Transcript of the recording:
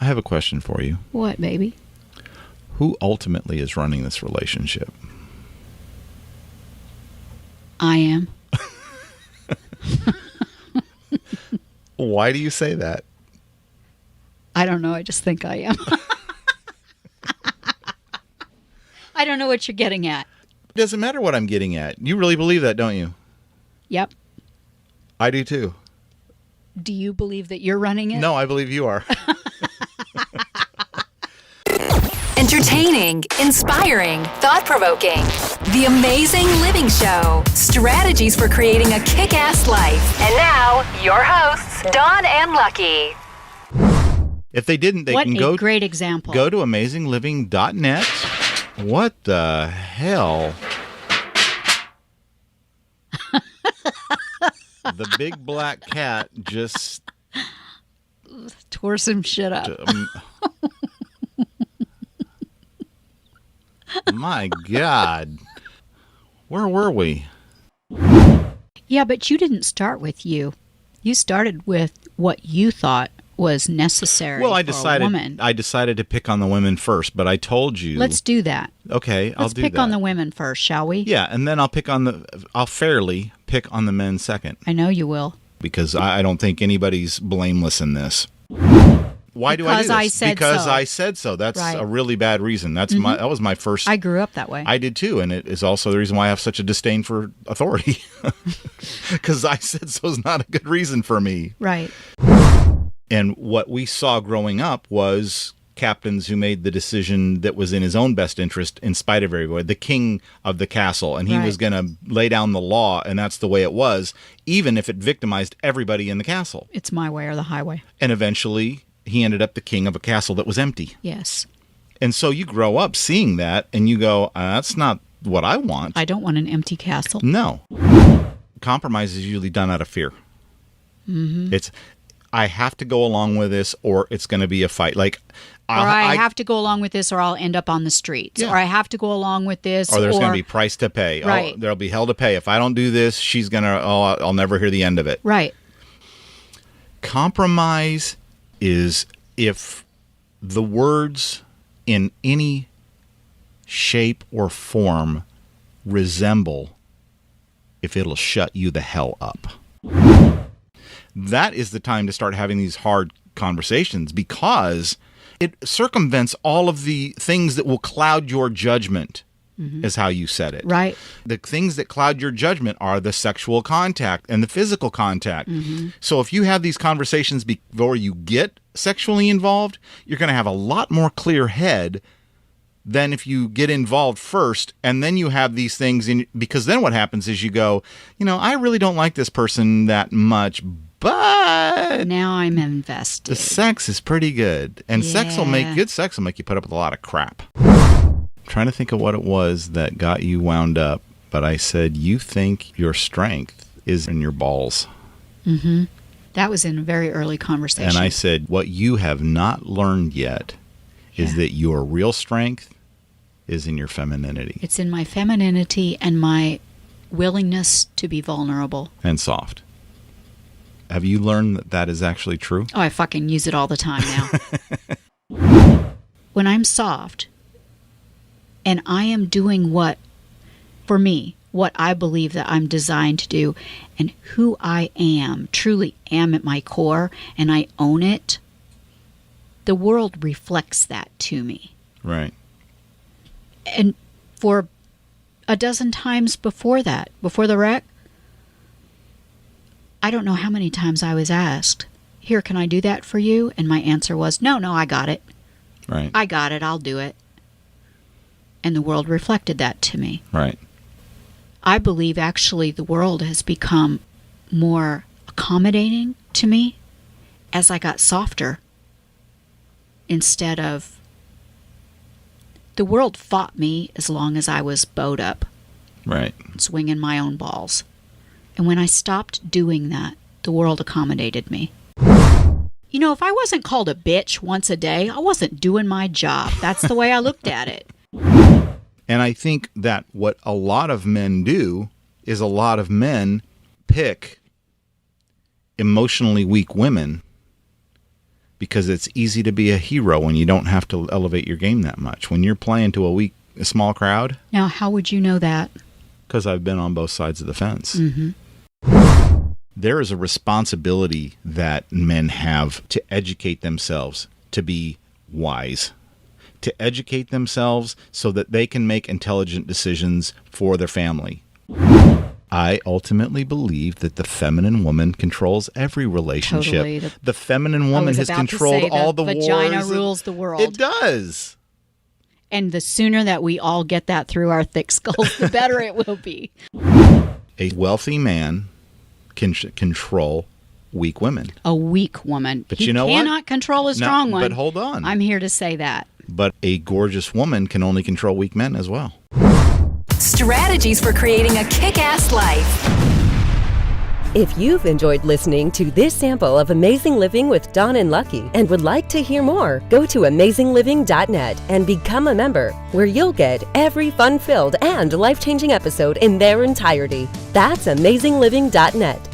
I have a question for you. What, baby? Who ultimately is running this relationship? I am. Why do you say that? I don't know. I just think I am. I don't know what you're getting at. It doesn't matter what I'm getting at. You really believe that, don't you? Yep. I do too. Do you believe that you're running it? No, I believe you are. Entertaining, inspiring, thought-provoking. The Amazing Living Show. Strategies for creating a kick-ass life. And now, your hosts, Dawn and Lucky. If they didn't, they what can a go great example. Go to amazingliving.net. What the hell? The big black cat just tore some shit up. My God. Where were we? Yeah, but you didn't start with you. You started with what you thought was necessary Well, for a woman. I decided to pick on the women first, but I told you. Let's do that. Okay, I'll do that. Let's pick on the women first, shall we? Yeah, and then I'll fairly pick on the men second. I know you will. Because I don't think anybody's blameless in this. Why do I do this? Because I said so. That's right. A really bad reason. That was my first. I grew up that way. I did too, and it is also the reason why I have such a disdain for authority. Because I said so is not a good reason for me. Right. And what we saw growing up was captains who made the decision that was in his own best interest in spite of everybody. The king of the castle, and he was going to lay down the law, and that's the way it was, even if it victimized everybody in the castle. It's my way or the highway. And eventually, he ended up the king of a castle that was empty. Yes. And so you grow up seeing that, and you go, that's not what I want. I don't want an empty castle. No. Compromise is usually done out of fear. Mm-hmm. It's, I have to go along with this, or it's going to be a fight. Like, I have to go along with this, or I'll end up on the streets. Yeah. Or I have to go along with this, or there's going to be price to pay. Right. Oh, there'll be hell to pay. If I don't do this, she's going to, I'll never hear the end of it. Right. Compromise is if the words in any shape or form resemble if it'll shut you the hell up. That is the time to start having these hard conversations, because it circumvents all of the things that will cloud your judgment, is how you said it. Right. The things that cloud your judgment are the sexual contact and the physical contact. Mm-hmm. So if you have these conversations before you get sexually involved, you're going to have a lot more clear head than if you get involved first, and then you have these things in, because then what happens is you go, I really don't like this person that much, but now I'm invested. The sex is pretty good, and good sex will make you put up with a lot of crap. Trying to think of what it was that got you wound up, but I said, you think your strength is in your balls. Mm-hmm. That was in a very early conversation. And I said, what you have not learned yet is that your real strength is in your femininity. It's in my femininity and my willingness to be vulnerable. And soft. Have you learned that that is actually true? Oh, I fucking use it all the time now. When I'm soft and I am doing what I believe that I'm designed to do, and who I am, truly am at my core, and I own it, the world reflects that to me. Right. And for a dozen times before that, before the wreck, I don't know how many times I was asked, here, can I do that for you? And my answer was, no, I got it. Right. I got it, I'll do it. And the world reflected that to me. Right. I believe actually the world has become more accommodating to me as I got softer. Instead of, the world fought me as long as I was bowed up. Right. Swinging my own balls. And when I stopped doing that, the world accommodated me. If I wasn't called a bitch once a day, I wasn't doing my job. That's the way I looked at it. And I think that what a lot of men do is a lot of men pick emotionally weak women because it's easy to be a hero when you don't have to elevate your game that much. When you're playing to a small crowd. Now, how would you know that? Because I've been on both sides of the fence. Mm-hmm. There is a responsibility that men have to educate themselves, to be wise, to educate themselves so that they can make intelligent decisions for their family. I ultimately believe that the feminine woman controls every relationship. Totally. The feminine woman has controlled all the wars. Vagina rules the world. It does. And the sooner that we all get that through our thick skulls, the better it will be. A wealthy man can control weak women. A weak woman. But he you know what? cannot control a strong one. But hold on. I'm here to say that. But a gorgeous woman can only control weak men as well. Strategies for creating a kick-ass life. If you've enjoyed listening to this sample of Amazing Living with Dawn and Lucky and would like to hear more, go to AmazingLiving.net and become a member, where you'll get every fun-filled and life-changing episode in their entirety. That's AmazingLiving.net.